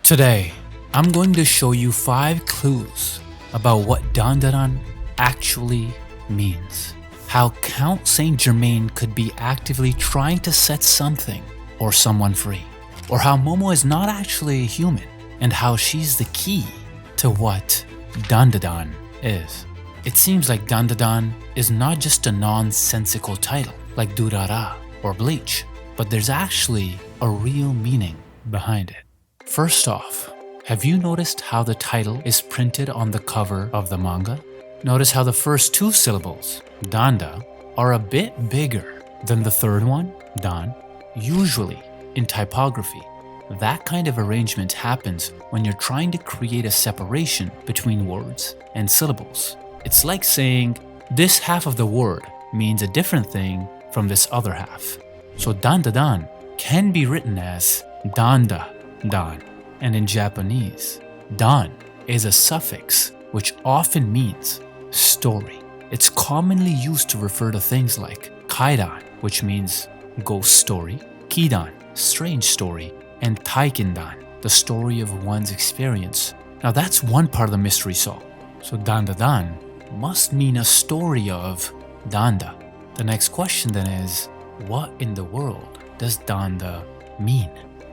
Today, I'm going to show you 5 clues about what Dandadan actually means. How Count Saint Germain could be actively trying to set something or someone free. Or how Momo is not actually a human, and how she's the key to what Dandadan is. It seems like Dandadan is not just a nonsensical title like Durara or Bleach, but there's actually a real meaning behind it. First off, have you noticed how the title is printed on the cover of the manga? Notice how the first 2 syllables, Danda, are a bit bigger than the third one, Dan. Usually, in typography, that kind of arrangement happens when you're trying to create a separation between words and syllables. It's like saying, this half of the word means a different thing from this other half. So Dandadan can be written as Dandadan, and in Japanese, Dan is a suffix which often means story. It's commonly used to refer to things like Kaidan, which means ghost story, Kidan, strange story, and Taikindan, the story of one's experience. Now that's one part of the mystery solved. So Dandadan must mean a story of Danda. The next question then is, what in the world does Danda mean?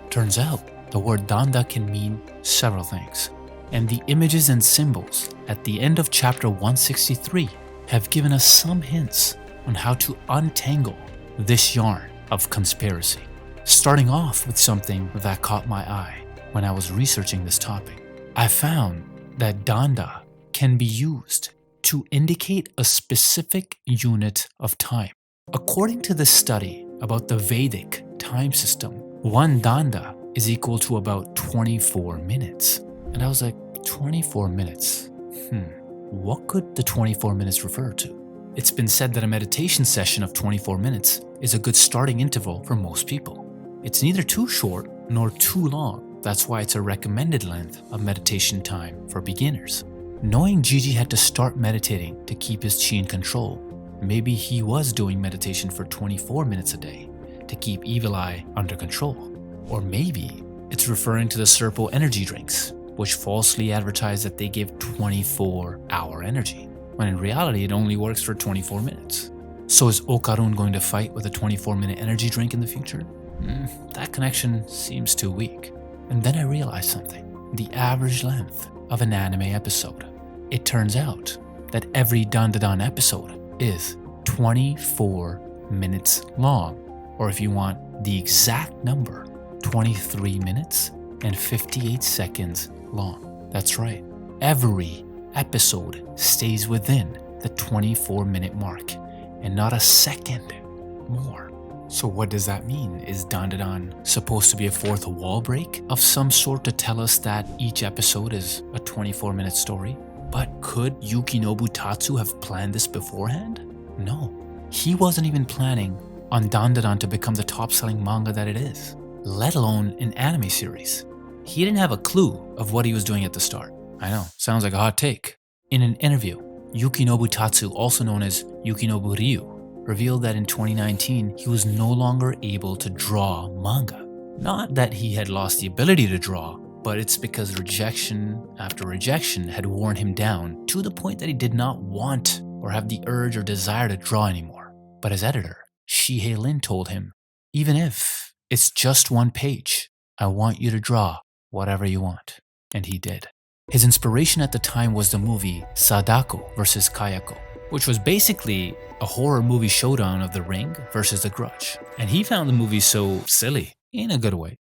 Turns out, the word Danda can mean several things, and the images and symbols at the end of chapter 163 have given us some hints on how to untangle this yarn of conspiracy. Starting off with something that caught my eye when I was researching this topic. I found that Danda can be used to indicate a specific unit of time. According to this study about the Vedic time system, one Danda is equal to about 24 minutes. And I was like, 24 minutes? What could the 24 minutes refer to? It's been said that a meditation session of 24 minutes is a good starting interval for most people. It's neither too short nor too long. That's why it's a recommended length of meditation time for beginners. Knowing Gigi had to start meditating to keep his chi in control, maybe he was doing meditation for 24 minutes a day to keep Evil Eye under control. Or maybe it's referring to the Serpo energy drinks, which falsely advertise that they give 24-hour energy, when in reality it only works for 24 minutes. So is Okarun going to fight with a 24-minute energy drink in the future? That connection seems too weak. And then I realized something. The average length of an anime episode. It turns out that every Dandadan episode is 24 minutes long, or if you want the exact number, 23 minutes and 58 seconds long. That's right. Every episode stays within the 24-minute mark and not a second more. So what does that mean? Is Dandadan supposed to be a fourth wall break of some sort to tell us that each episode is a 24-minute story? But could Yukinobu Tatsu have planned this beforehand? No. He wasn't even planning on Dandadan to become the top-selling manga that it is, let alone an anime series. He didn't have a clue of what he was doing at the start. I know, sounds like a hot take. In an interview, Yukinobu Tatsu, also known as Yukinobu Ryu, revealed that in 2019 he was no longer able to draw manga. Not that he had lost the ability to draw, but it's because rejection after rejection had worn him down to the point that he did not want or have the urge or desire to draw anymore. But his editor, Shihei Lin, told him, even if it's just 1 page, I want you to draw whatever you want. And he did. His inspiration at the time was the movie Sadako vs. Kayako, which was basically a horror movie showdown of The Ring versus The Grudge. And he found the movie so silly, in a good way.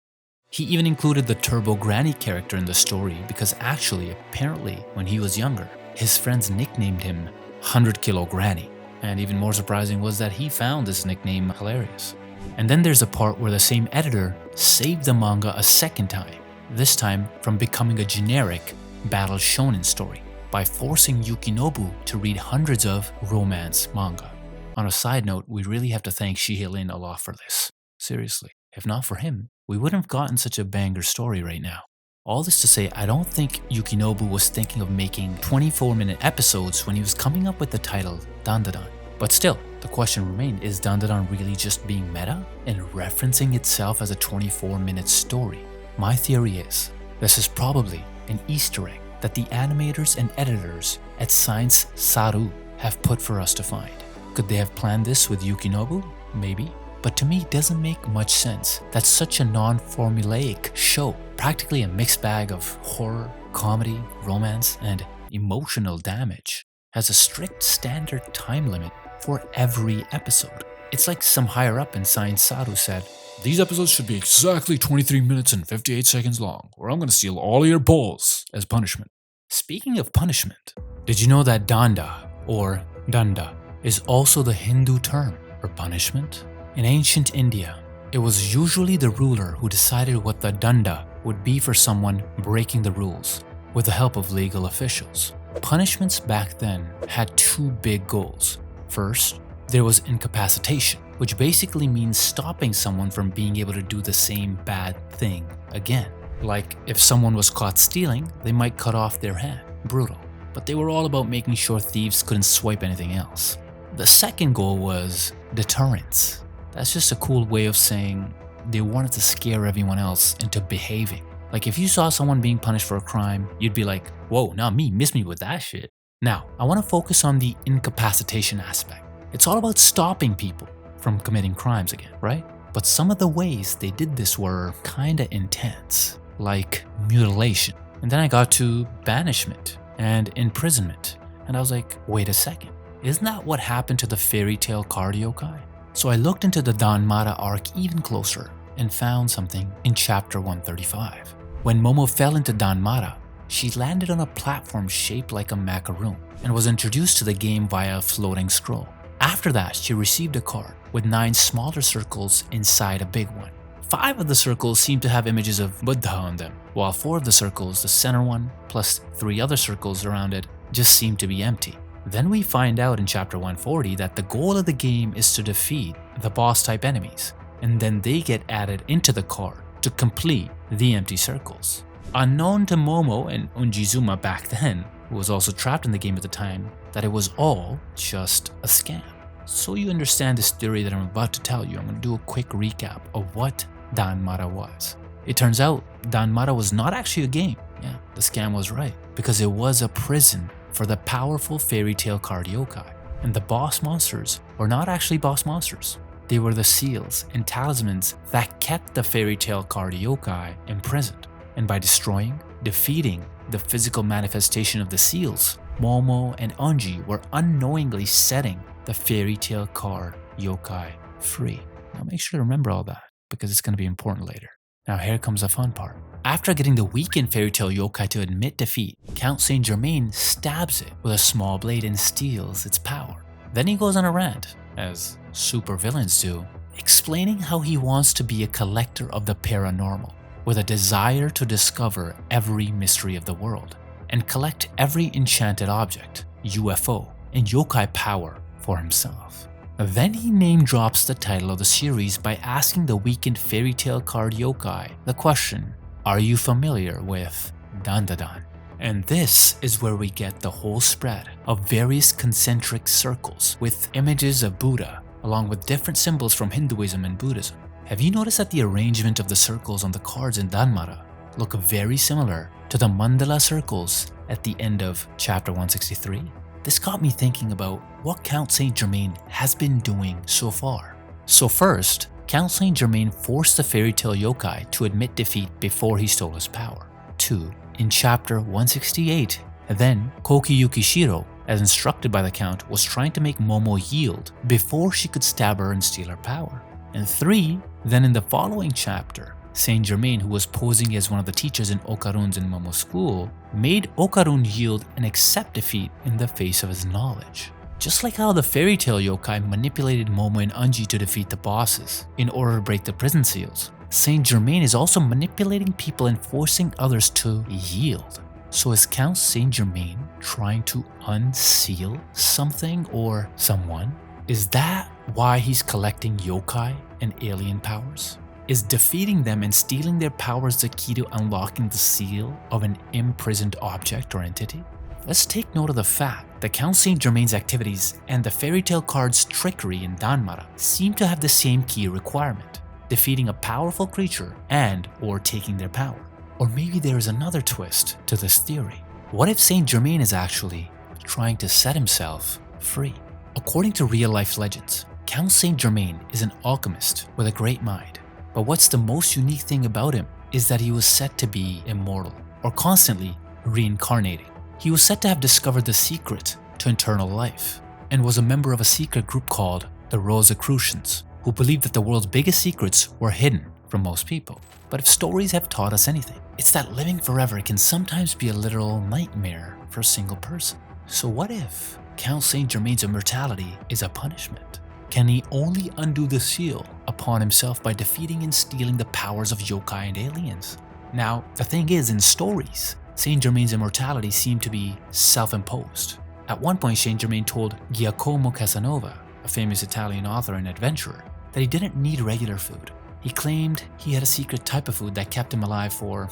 He even included the Turbo Granny character in the story because actually, apparently, when he was younger, his friends nicknamed him 100 Kilo Granny. And even more surprising was that he found this nickname hilarious. And then there's a part where the same editor saved the manga a second time, this time from becoming a generic battle shonen story, by forcing Yukinobu to read hundreds of romance manga. On a side note, we really have to thank Shihei Lin a lot for this. Seriously, if not for him, we wouldn't have gotten such a banger story right now. All this to say, I don't think Yukinobu was thinking of making 24-minute episodes when he was coming up with the title Dandadan. But still, the question remained, is Dandadan really just being meta and referencing itself as a 24-minute story? My theory is This is probably an Easter egg that the animators and editors at Science Saru have put for us to find. Could they have planned this with Yukinobu? Maybe. But to me, it doesn't make much sense that such a non-formulaic show, practically a mixed bag of horror, comedy, romance, and emotional damage, has a strict standard time limit for every episode. It's like some higher up in Science Saru said, "These episodes should be exactly 23 minutes and 58 seconds long, or I'm gonna steal all of your balls as punishment." Speaking of punishment, did you know that Danda, or Danda, is also the Hindu term for punishment? In ancient India, it was usually the ruler who decided what the Danda would be for someone breaking the rules, with the help of legal officials. Punishments back then had two big goals. First, there was incapacitation, which basically means stopping someone from being able to do the same bad thing again. Like if someone was caught stealing, they might cut off their hand. Brutal. But they were all about making sure thieves couldn't swipe anything else. The second goal was deterrence. That's just a cool way of saying they wanted to scare everyone else into behaving. Like if you saw someone being punished for a crime, you'd be like, "Whoa, not me, miss me with that shit." Now, I want to focus on the incapacitation aspect. It's all about stopping people from committing crimes again, right? But some of the ways they did this were kinda intense, like mutilation. And then I got to banishment and imprisonment. And I was like, wait a second, isn't that what happened to the fairy tale card yokai? So I looked into the Danmara arc even closer and found something in chapter 135. When Momo fell into Danmara, she landed on a platform shaped like a macaroon and was introduced to the game via a floating scroll. After that, she received a card with 9 smaller circles inside a big one. 5 of the circles seemed to have images of Buddha on them, while 4 of the circles, the center one, plus 3 other circles around it, just seemed to be empty. Then we find out in chapter 140 that the goal of the game is to defeat the boss type enemies, and then they get added into the card to complete the empty circles. Unknown to Momo and Unjizuma back then, who was also trapped in the game at the time, that it was all just a scam. So you understand this theory that I'm about to tell you, I'm going to do a quick recap of what Danmara was. It turns out Danmara was not actually a game. Yeah, the scam was right, because it was a prison for the powerful fairy tale card yokai. And the boss monsters were not actually boss monsters. They were the seals and talismans that kept the fairy tale card yokai imprisoned. And by defeating the physical manifestation of the seals, Momo and Anji were unknowingly setting the fairy tale card yokai free. Now make sure to remember all that, because it's going to be important later. Now here comes the fun part. After getting the weakened fairy tale yokai to admit defeat, Count Saint Germain stabs it with a small blade and steals its power. Then he goes on a rant, as supervillains do, explaining how he wants to be a collector of the paranormal, with a desire to discover every mystery of the world, and collect every enchanted object, UFO, and yokai power for himself. Then he name drops the title of the series by asking the weakened fairy tale card yokai the question, "Are you familiar with Dandadan?" And this is where we get the whole spread of various concentric circles with images of Buddha, along with different symbols from Hinduism and Buddhism. Have you noticed that the arrangement of the circles on the cards in Danmara look very similar to the mandala circles at the end of chapter 163? This got me thinking about what Count Saint Germain has been doing so far. So first, Count Saint Germain forced the fairy tale yokai to admit defeat before he stole his power. 2. In chapter 168, then Koki Yukishiro, as instructed by the Count, was trying to make Momo yield before she could stab her and steal her power. And 3. Then in the following chapter, Saint Germain, who was posing as one of the teachers in Okarun's and Momo's school, made Okarun yield and accept defeat in the face of his knowledge. Just like how the fairy tale yokai manipulated Momo and Anji to defeat the bosses in order to break the prison seals, Saint Germain is also manipulating people and forcing others to yield. So is Count Saint Germain trying to unseal something or someone? Is that why he's collecting yokai and alien powers? Is defeating them and stealing their powers the key to unlocking the seal of an imprisoned object or entity? Let's take note of the fact that Count Saint Germain's activities and the fairy tale card's trickery in Danmara seem to have the same key requirement: defeating a powerful creature and or taking their power. Or maybe there is another twist to this theory. What if Saint Germain is actually trying to set himself free? According to real-life legends, Count Saint Germain is an alchemist with a great mind. But what's the most unique thing about him is that he was said to be immortal, or constantly reincarnating. He was said to have discovered the secret to eternal life, and was a member of a secret group called the Rosicrucians, who believed that the world's biggest secrets were hidden from most people. But if stories have taught us anything, it's that living forever can sometimes be a literal nightmare for a single person. So what if Count Saint Germain's immortality is a punishment? Can he only undo the seal upon himself by defeating and stealing the powers of yokai and aliens? Now, the thing is, in stories, Saint Germain's immortality seemed to be self-imposed. At one point, Saint Germain told Giacomo Casanova, a famous Italian author and adventurer, that he didn't need regular food. He claimed he had a secret type of food that kept him alive for,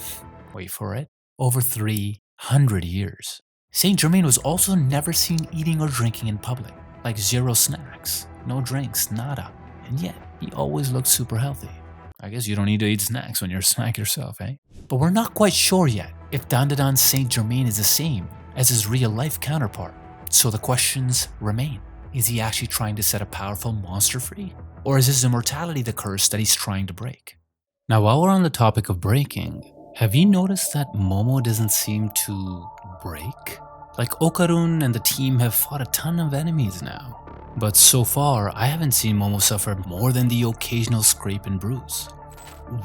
wait for it, over 300 years. Saint Germain was also never seen eating or drinking in public, like zero snacks, no drinks, nada, and yet he always looked super healthy. I guess you don't need to eat snacks when you're a snack yourself, eh? But we're not quite sure yet if Dandadan's Saint Germain is the same as his real-life counterpart. So the questions remain. Is he actually trying to set a powerful monster free? Or is his immortality the curse that he's trying to break? Now, while we're on the topic of breaking, have you noticed that Momo doesn't seem to break? Like, Okarun and the team have fought a ton of enemies now. But so far, I haven't seen Momo suffer more than the occasional scrape and bruise.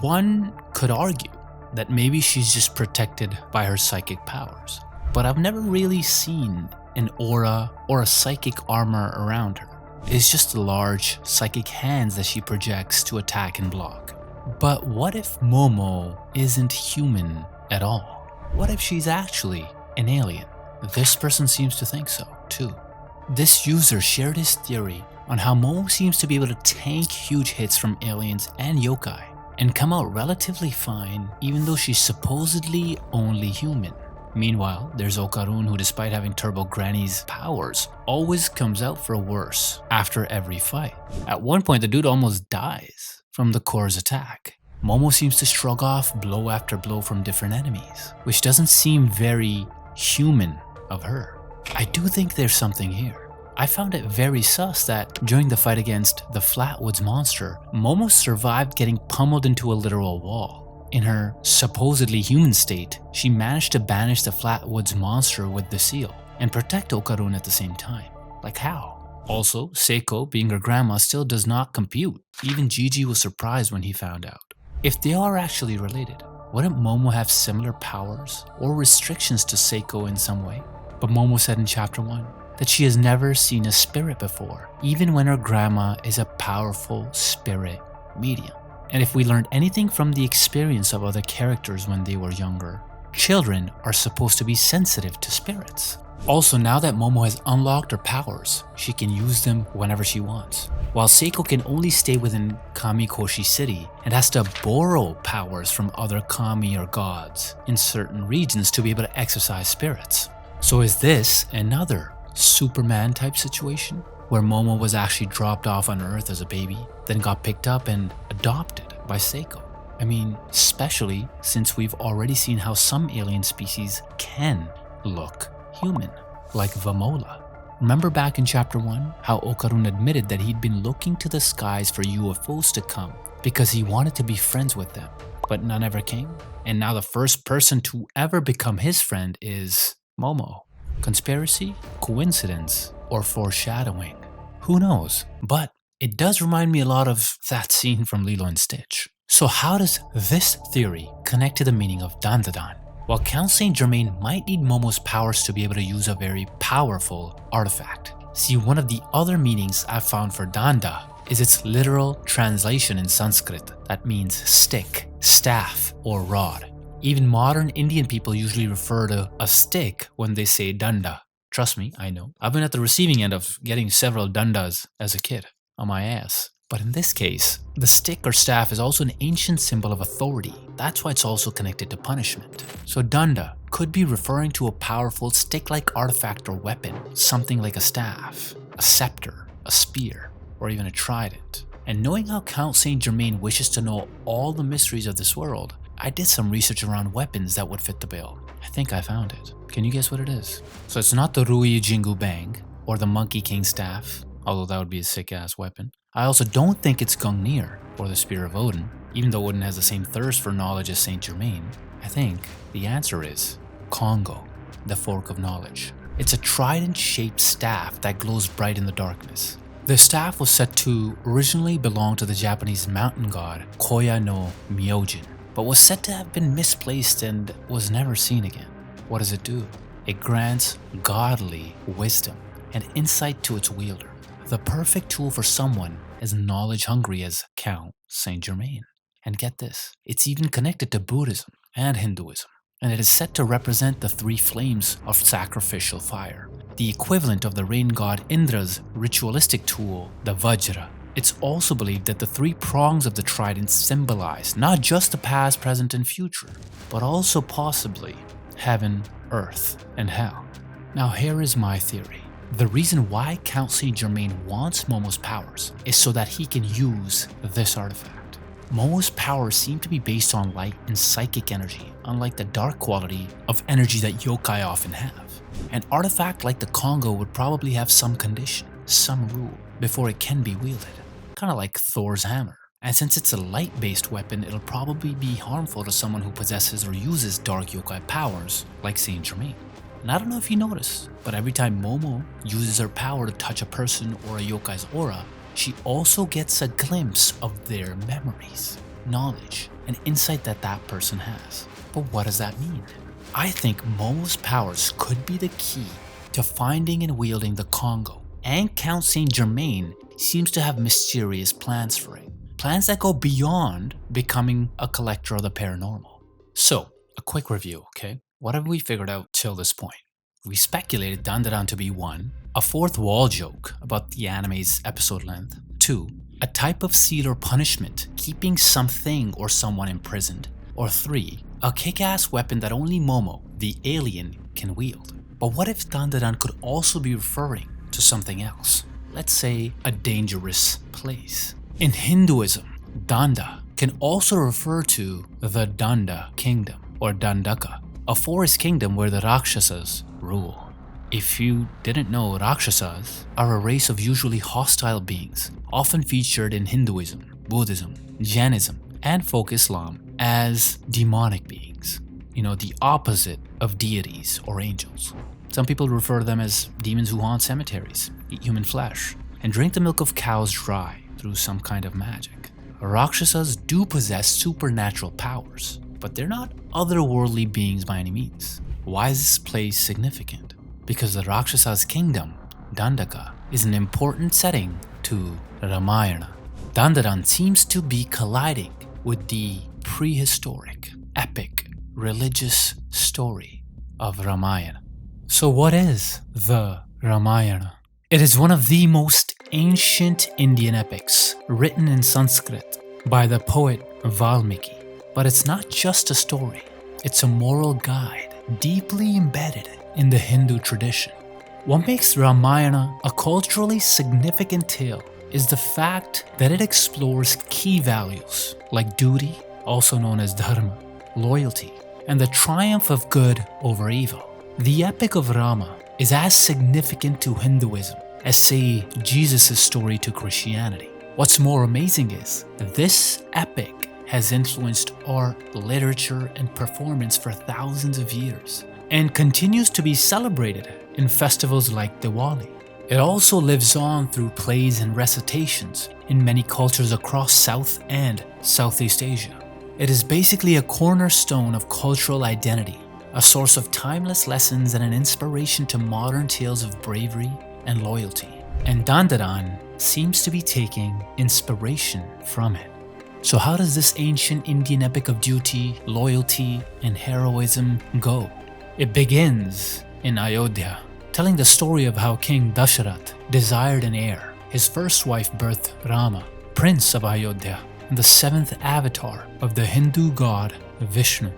One could argue that maybe she's just protected by her psychic powers, but I've never really seen an aura or a psychic armor around her. It's just the large psychic hands that she projects to attack and block. But what if Momo isn't human at all? What if she's actually an alien? This person seems to think so, too. This user shared his theory on how Momo seems to be able to tank huge hits from aliens and yokai and come out relatively fine even though she's supposedly only human. Meanwhile, there's Okarun, who despite having Turbo Granny's powers, always comes out for worse after every fight. At one point, the dude almost dies from the core's attack. Momo seems to shrug off blow after blow from different enemies, which doesn't seem very human of her. I do think there's something here. I found it very sus that during the fight against the Flatwoods monster, Momo survived getting pummeled into a literal wall. In her supposedly human state, she managed to banish the Flatwoods monster with the seal and protect Okarun at the same time. Like how? Also, Seiko, being her grandma, still does not compute. Even Gigi was surprised when he found out. If they are actually related, wouldn't Momo have similar powers or restrictions to Seiko in some way? But Momo said in chapter 1 that she has never seen a spirit before, even when her grandma is a powerful spirit medium. And if we learned anything from the experience of other characters when they were younger, children are supposed to be sensitive to spirits. Also, now that Momo has unlocked her powers, she can use them whenever she wants, while Seiko can only stay within Kamikoshi City and has to borrow powers from other kami or gods in certain regions to be able to exercise spirits. So is this another Superman type situation, where Momo was actually dropped off on Earth as a baby, then got picked up and adopted by Seiko? I mean, especially since we've already seen how some alien species can look human, like Vamola. Remember back in chapter 1, how Okarun admitted that he'd been looking to the skies for UFOs to come because he wanted to be friends with them, but none ever came? And now the first person to ever become his friend is Momo. Conspiracy, coincidence, or foreshadowing? Who knows? But it does remind me a lot of that scene from Lilo and Stitch. So how does this theory connect to the meaning of Dandadan? Well, Count Saint Germain might need Momo's powers to be able to use a very powerful artifact. See, one of the other meanings I've found for Danda is its literal translation in Sanskrit that means stick, staff, or rod. Even modern Indian people usually refer to a stick when they say Danda. Trust me, I know. I've been at the receiving end of getting several Dandas as a kid on my ass. But in this case, the stick or staff is also an ancient symbol of authority. That's why it's also connected to punishment. So Danda could be referring to a powerful stick-like artifact or weapon, something like a staff, a scepter, a spear, or even a trident. And knowing how Count Saint Germain wishes to know all the mysteries of this world, I did some research around weapons that would fit the bill. I think I found it. Can you guess what it is? So it's not the Rui Jingu Bang or the Monkey King Staff, although that would be a sick-ass weapon. I also don't think it's Gungnir or the Spear of Odin, even though Odin has the same thirst for knowledge as Saint Germain. I think the answer is Congo, the Fork of Knowledge. It's a trident-shaped staff that glows bright in the darkness. The staff was said to originally belong to the Japanese mountain god Koya no Myojin, but was said to have been misplaced and was never seen again. What does it do? It grants godly wisdom and insight to its wielder, the perfect tool for someone as knowledge-hungry as Count Saint Germain. And get this, it's even connected to Buddhism and Hinduism, and it is said to represent the three flames of sacrificial fire, the equivalent of the rain god Indra's ritualistic tool, the Vajra. It's also believed that the three prongs of the trident symbolize not just the past, present, and future, but also possibly heaven, earth, and hell. Now here is my theory. The reason why Count Saint Germain wants Momo's powers is so that he can use this artifact. Momo's powers seem to be based on light and psychic energy, unlike the dark quality of energy that yokai often have. An artifact like the Congo would probably have some condition, some rule, before it can be wielded. Kinda like Thor's hammer. And since it's a light-based weapon, it'll probably be harmful to someone who possesses or uses dark yokai powers, like Saint Germain. And I don't know if you noticed, but every time Momo uses her power to touch a person or a yokai's aura, she also gets a glimpse of their memories, knowledge, and insight that that person has. But what does that mean? I think Momo's powers could be the key to finding and wielding the Congo, and Count Saint Germain seems to have mysterious plans for it. Plans that go beyond becoming a collector of the paranormal. So, a quick review, okay? What have we figured out till this point? We speculated Dandadan to be 1, a fourth wall joke about the anime's episode length, 2, a type of seal or punishment keeping something or someone imprisoned, or 3, a kick-ass weapon that only Momo, the alien, can wield. But what if Dandadan could also be referring to something else? Let's say a dangerous place. In Hinduism, Danda can also refer to the Danda kingdom, or Dandaka, a forest kingdom where the Rakshasas rule. If you didn't know, Rakshasas are a race of usually hostile beings, often featured in Hinduism, Buddhism, Jainism, and folk Islam as demonic beings. You know, the opposite of deities or angels. Some people refer to them as demons who haunt cemeteries, eat human flesh, and drink the milk of cows dry through some kind of magic. Rakshasas do possess supernatural powers, but they're not otherworldly beings by any means. Why is this place significant? Because the Rakshasas' kingdom, Dandaka, is an important setting to Ramayana. Dandadan seems to be colliding with the prehistoric, epic, religious story of Ramayana. So what is the Ramayana? It is one of the most ancient Indian epics written in Sanskrit by the poet Valmiki. But it's not just a story, it's a moral guide deeply embedded in the Hindu tradition. What makes Ramayana a culturally significant tale is the fact that it explores key values like duty, also known as dharma, loyalty, and the triumph of good over evil. The epic of Rama is as significant to Hinduism as, say, Jesus' story to Christianity. What's more amazing is this epic has influenced art, literature, and performance for thousands of years, and continues to be celebrated in festivals like Diwali. It also lives on through plays and recitations in many cultures across South and Southeast Asia. It is basically a cornerstone of cultural identity, a source of timeless lessons and an inspiration to modern tales of bravery and loyalty. And Dandadan seems to be taking inspiration from it. So how does this ancient Indian epic of duty, loyalty, and heroism go? It begins in Ayodhya, telling the story of how King Dasharath desired an heir. His first wife birthed Rama, prince of Ayodhya, and the seventh avatar of the Hindu god Vishnu.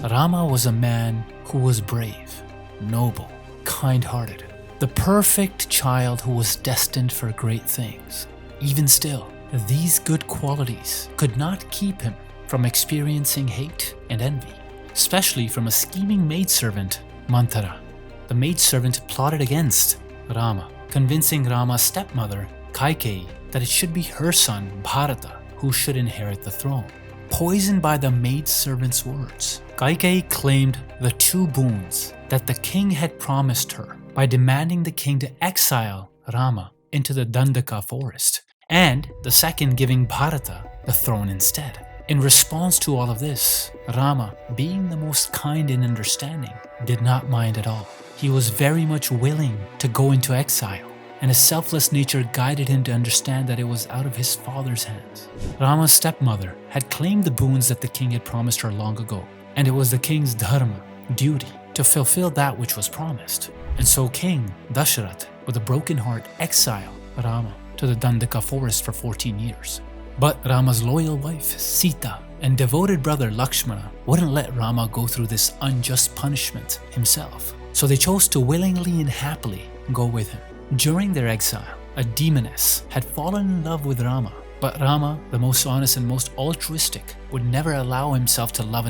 Rama was a man who was brave, noble, kind-hearted, the perfect child who was destined for great things. Even still, these good qualities could not keep him from experiencing hate and envy, especially from a scheming maidservant, Manthara. The maidservant plotted against Rama, convincing Rama's stepmother, Kaikeyi, that it should be her son, Bharata, who should inherit the throne. Poisoned by the maidservant's words, Kaikeyi claimed the two boons that the king had promised her by demanding the king to exile Rama into the Dandaka forest, and the second giving Bharata the throne instead. In response to all of this, Rama, being the most kind and understanding, did not mind at all. He was very much willing to go into exile, and his selfless nature guided him to understand that it was out of his father's hands. Rama's stepmother had claimed the boons that the king had promised her long ago, and it was the king's dharma, duty, to fulfill that which was promised. And so King Dasharath, with a broken heart, exiled Rama to the Dandaka forest for 14 years. But Rama's loyal wife, Sita, and devoted brother Lakshmana wouldn't let Rama go through this unjust punishment himself, so they chose to willingly and happily go with him. During their exile, a demoness had fallen in love with Rama, but Rama, the most honest and most altruistic, would never allow himself to love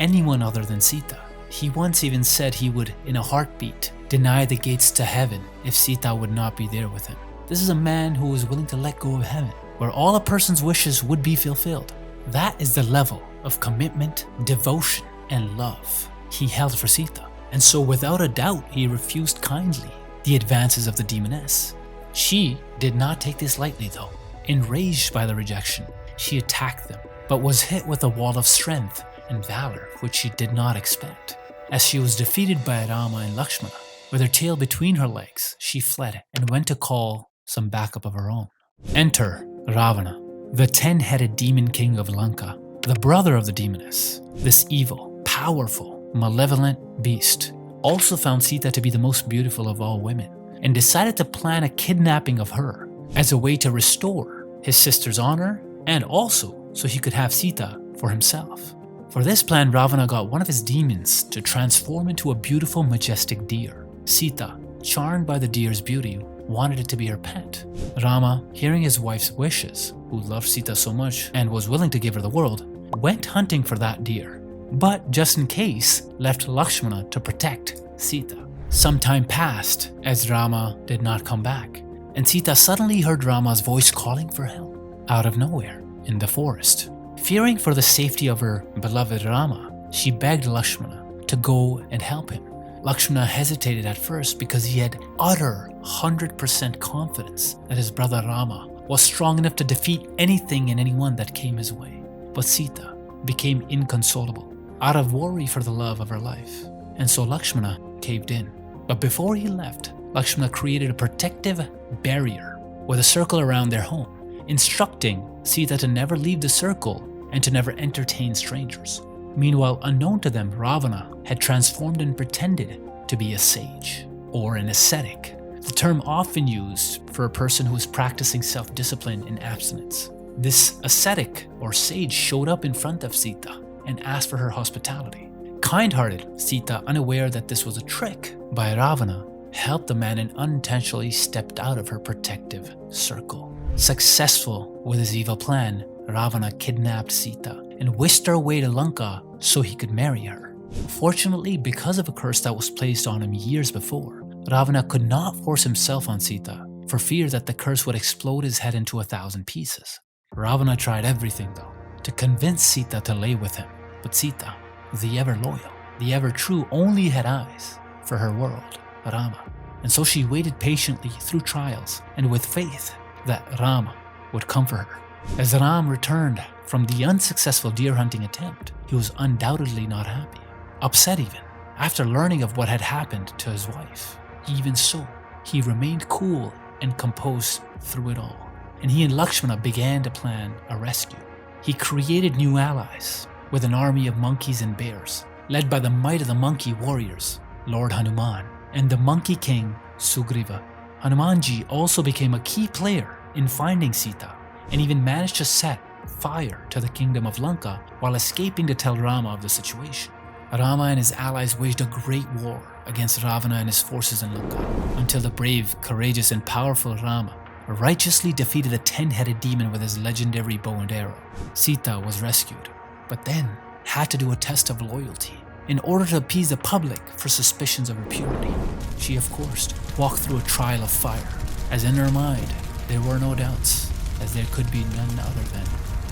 anyone other than Sita. He once even said he would, in a heartbeat, deny the gates to heaven if Sita would not be there with him. This is a man who was willing to let go of heaven, where all a person's wishes would be fulfilled. That is the level of commitment, devotion, and love he held for Sita. And so without a doubt, he refused kindly the advances of the demoness. She did not take this lightly though. Enraged by the rejection, she attacked them, but was hit with a wall of strength and valor which she did not expect. As she was defeated by Rama and Lakshmana, with her tail between her legs, she fled and went to call some backup of her own. Enter Ravana, the 10-headed demon king of Lanka, the brother of the demoness. This evil, powerful, malevolent beast also found Sita to be the most beautiful of all women and decided to plan a kidnapping of her as a way to restore his sister's honor and also so he could have Sita for himself. For this plan, Ravana got one of his demons to transform into a beautiful, majestic deer. Sita, charmed by the deer's beauty, wanted it to be her pet. Rama, hearing his wife's wishes, who loved Sita so much and was willing to give her the world, went hunting for that deer, but just in case, left Lakshmana to protect Sita. Some time passed as Rama did not come back, and Sita suddenly heard Rama's voice calling for help out of nowhere in the forest. Fearing for the safety of her beloved Rama, she begged Lakshmana to go and help him. Lakshmana hesitated at first because he had utter 100% confidence that his brother Rama was strong enough to defeat anything and anyone that came his way. But Sita became inconsolable, out of worry for the love of her life, and so Lakshmana caved in. But before he left, Lakshmana created a protective barrier with a circle around their home, instructing Sita to never leave the circle and to never entertain strangers. Meanwhile, unknown to them, Ravana had transformed and pretended to be a sage, or an ascetic, the term often used for a person who is practicing self-discipline and abstinence. This ascetic or sage showed up in front of Sita and asked for her hospitality. Kind-hearted Sita, unaware that this was a trick by Ravana, helped the man and unintentionally stepped out of her protective circle. Successful with his evil plan, Ravana kidnapped Sita and whisked her away to Lanka so he could marry her. Fortunately, because of a curse that was placed on him years before, Ravana could not force himself on Sita for fear that the curse would explode his head into 1,000 pieces. Ravana tried everything though to convince Sita to lay with him, but Sita, the ever loyal, the ever true, only had eyes for her world, Rama, and so she waited patiently through trials and with faith that Rama would comfort her. As Ram returned from the unsuccessful deer hunting attempt, he was undoubtedly not happy, upset even, after learning of what had happened to his wife. Even so, he remained cool and composed through it all, and he and Lakshmana began to plan a rescue. He created new allies with an army of monkeys and bears, led by the might of the monkey warriors, Lord Hanuman, and the monkey king, Sugriva. Hanumanji also became a key player in finding Sita, and even managed to set fire to the kingdom of Lanka while escaping to tell Rama of the situation. Rama and his allies waged a great war against Ravana and his forces in Lanka, until the brave, courageous, and powerful Rama righteously defeated the 10-headed demon with his legendary bow and arrow. Sita was rescued, but then had to do a test of loyalty in order to appease the public for suspicions of her purity. She, of course, walked through a trial of fire, as in her mind there were no doubts, as there could be none other than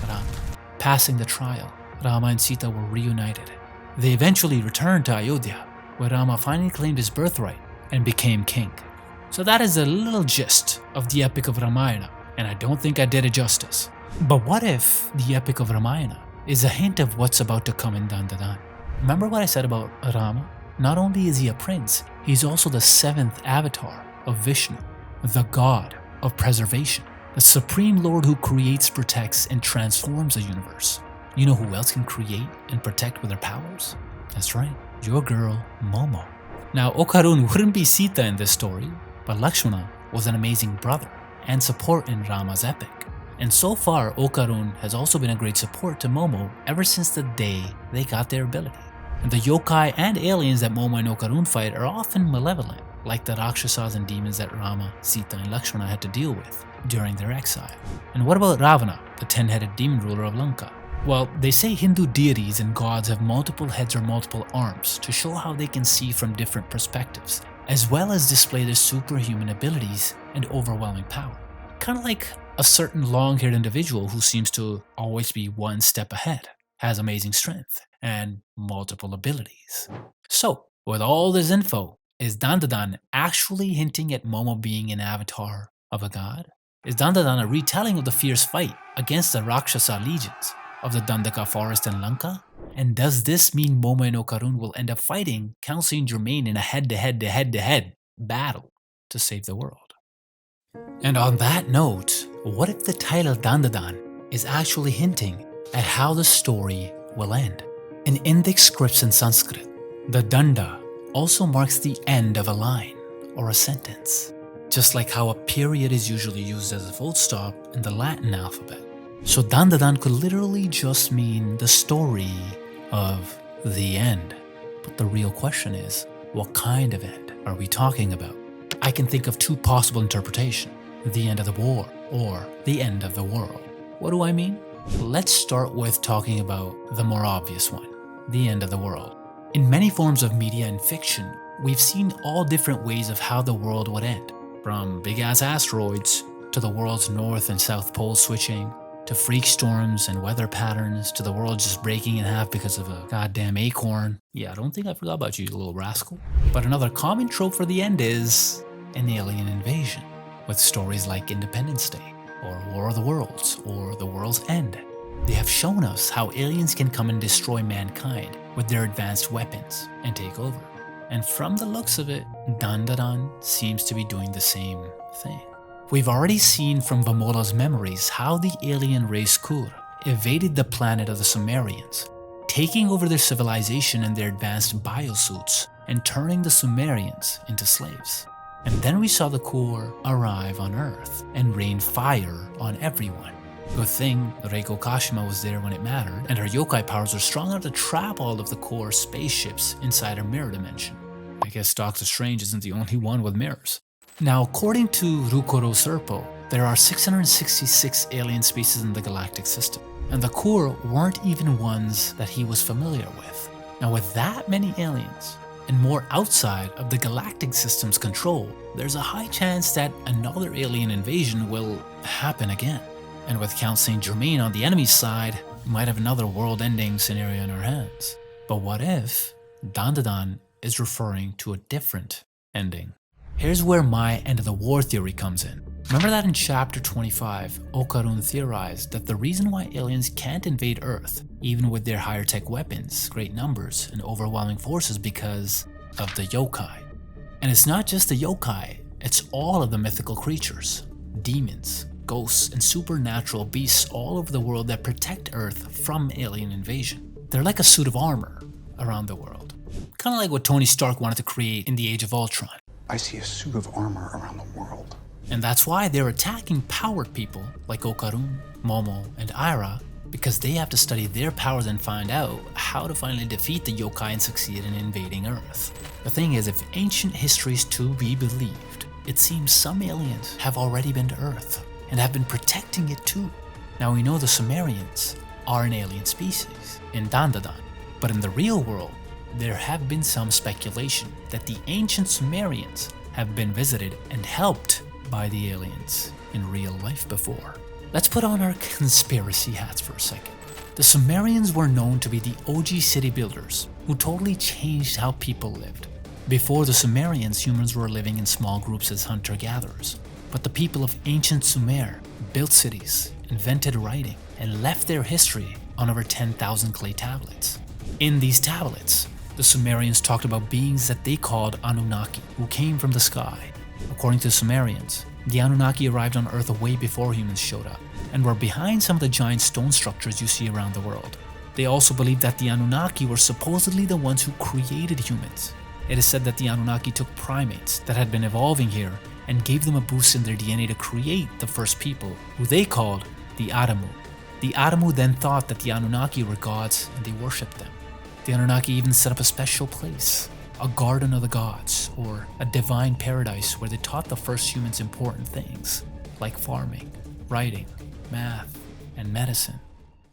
Rama. Passing the trial, Rama and Sita were reunited. They eventually returned to Ayodhya, where Rama finally claimed his birthright and became king. So that is a little gist of the epic of Ramayana, and I don't think I did it justice. But what if the epic of Ramayana is a hint of what's about to come in Dandadan? Remember what I said about Rama? Not only is he a prince, he's also the 7th avatar of Vishnu, the god of preservation, the supreme lord who creates, protects, and transforms the universe. You know who else can create and protect with their powers? That's right, your girl, Momo. Now, Okarun wouldn't be Sita in this story, but Lakshmana was an amazing brother and support in Rama's epic. And so far, Okarun has also been a great support to Momo ever since the day they got their ability. And the yokai and aliens that Momo and Okarun fight are often malevolent, like the Rakshasas and demons that Rama, Sita, and Lakshmana had to deal with during their exile. And what about Ravana, the 10-headed demon ruler of Lanka? Well, they say Hindu deities and gods have multiple heads or multiple arms to show how they can see from different perspectives, as well as display their superhuman abilities and overwhelming power. Kind of like a certain long-haired individual who seems to always be one step ahead, has amazing strength, and multiple abilities. So, with all this info, is Dandadan actually hinting at Momo being an avatar of a god? Is Dandadan a retelling of the fierce fight against the Rakshasa legions of the Dandaka forest in Lanka? And does this mean Momo and Okarun will end up fighting Count Saint Germain in a head-to-head battle to save the world? And on that note, what if the title Dandadan is actually hinting at how the story will end? In Indic scripts in Sanskrit, the Danda also marks the end of a line or a sentence, just like how a period is usually used as a full stop in the Latin alphabet. So Dandadan could literally just mean the story of the end. But the real question is, what kind of end are we talking about? I can think of two possible interpretations: the end of the war or the end of the world. What do I mean? Let's start with talking about the more obvious one, the end of the world. In many forms of media and fiction, we've seen all different ways of how the world would end, from big-ass asteroids to the world's north and south poles switching, to freak storms and weather patterns, to the world just breaking in half because of a goddamn acorn. Yeah, I don't think I forgot about you, you little rascal. But another common trope for the end is an alien invasion, with stories like Independence Day, or War of the Worlds, or The World's End. They have shown us how aliens can come and destroy mankind with their advanced weapons and take over. And from the looks of it, Dandadan seems to be doing the same thing. We've already seen from Vamola's memories how the alien race Kur evaded the planet of the Sumerians, taking over their civilization and their advanced biosuits and turning the Sumerians into slaves. And then we saw the Kur arrive on Earth and rain fire on everyone. Good thing Reiko Kashima was there when it mattered, and her yokai powers are strong enough to trap all of the Kur spaceships inside her mirror dimension. I guess Doctor Strange isn't the only one with mirrors. Now, according to Rukoro Serpo, there are 666 alien species in the galactic system, and the Kur weren't even ones that he was familiar with. Now, with that many aliens, and more outside of the galactic system's control, there's a high chance that another alien invasion will happen again. And with Count Saint Germain on the enemy's side, we might have another world-ending scenario in our hands. But what if Dandadan is referring to a different ending? Here's where my end of the war theory comes in. Remember that in chapter 25, Okarun theorized that the reason why aliens can't invade Earth, even with their higher tech weapons, great numbers, and overwhelming forces, because of the yokai. And it's not just the yokai, it's all of the mythical creatures, demons, ghosts, and supernatural beasts all over the world that protect Earth from alien invasion. They're like a suit of armor around the world. Kind of like what Tony Stark wanted to create in the Age of Ultron. I see a suit of armor around the world. And that's why they're attacking powered people like Okarun, Momo, and Aira, because they have to study their powers and find out how to finally defeat the yokai and succeed in invading Earth. The thing is, if ancient history is to be believed, it seems some aliens have already been to Earth and have been protecting it too. Now we know the Sumerians are an alien species in Dandadan. But in the real world, there have been some speculation that the ancient Sumerians have been visited and helped by the aliens in real life before. Let's put on our conspiracy hats for a second. The Sumerians were known to be the OG city builders who totally changed how people lived. Before the Sumerians, humans were living in small groups as hunter-gatherers. But the people of ancient Sumer built cities, invented writing, and left their history on over 10,000 clay tablets. In these tablets, the Sumerians talked about beings that they called Anunnaki, who came from the sky. According to the Sumerians, the Anunnaki arrived on Earth way before humans showed up, and were behind some of the giant stone structures you see around the world. They also believed that the Anunnaki were supposedly the ones who created humans. It is said that the Anunnaki took primates that had been evolving here and gave them a boost in their DNA to create the first people, who they called the Adamu. The Adamu then thought that the Anunnaki were gods and they worshipped them. The Anunnaki even set up a special place, a garden of the gods, or a divine paradise where they taught the first humans important things, like farming, writing, math, and medicine.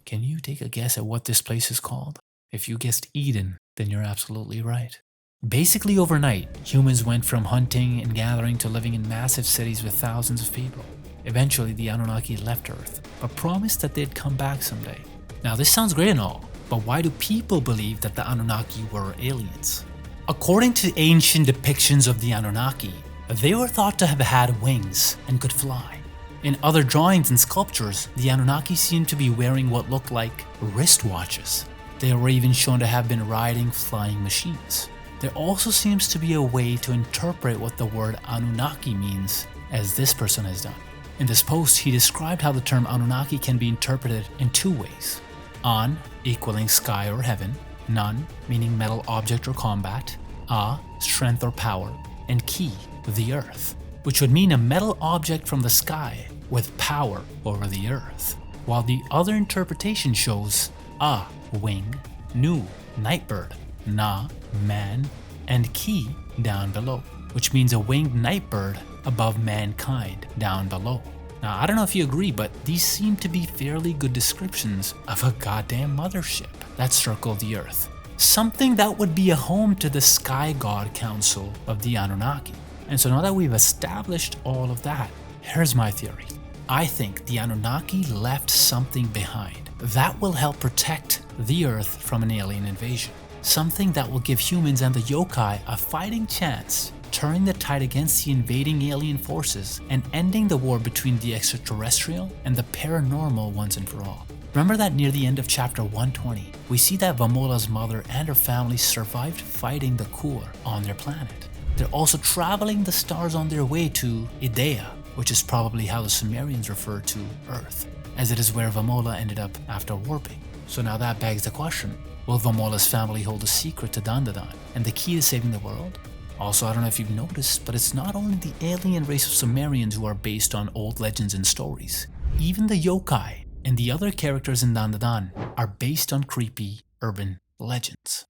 Can you take a guess at what this place is called? If you guessed Eden, then you're absolutely right. Basically overnight, humans went from hunting and gathering to living in massive cities with thousands of people. Eventually, the Anunnaki left Earth, but promised that they'd come back someday. Now this sounds great and all, but why do people believe that the Anunnaki were aliens? According to ancient depictions of the Anunnaki, they were thought to have had wings and could fly. In other drawings and sculptures, the Anunnaki seemed to be wearing what looked like wristwatches. They were even shown to have been riding flying machines. There also seems to be a way to interpret what the word Anunnaki means, as this person has done. In this post, he described how the term Anunnaki can be interpreted in two ways. An equaling sky or heaven, Nun meaning metal object or combat, A strength or power, and Ki the earth, which would mean a metal object from the sky with power over the earth. While the other interpretation shows A wing, Nu nightbird, Na man, and Ki down below, which means a winged nightbird above mankind down below. Now I don't know if you agree, but these seem to be fairly good descriptions of a goddamn mothership that circled the earth. Something that would be a home to the Sky God Council of the Anunnaki. And so now that we've established all of that, here's my theory. I think the Anunnaki left something behind that will help protect the earth from an alien invasion. Something that will give humans and the yokai a fighting chance, turning the tide against the invading alien forces and ending the war between the extraterrestrial and the paranormal once and for all. Remember that near the end of chapter 120, we see that Vamola's mother and her family survived fighting the Kur on their planet. They're also traveling the stars on their way to Idea, which is probably how the Sumerians refer to Earth, as it is where Vamola ended up after warping. So now that begs the question, will Vamola's family hold a secret to Dandadan and the key to saving the world? Also, I don't know if you've noticed, but it's not only the alien race of Sumerians who are based on old legends and stories. Even the yokai and the other characters in Dandadan are based on creepy urban legends.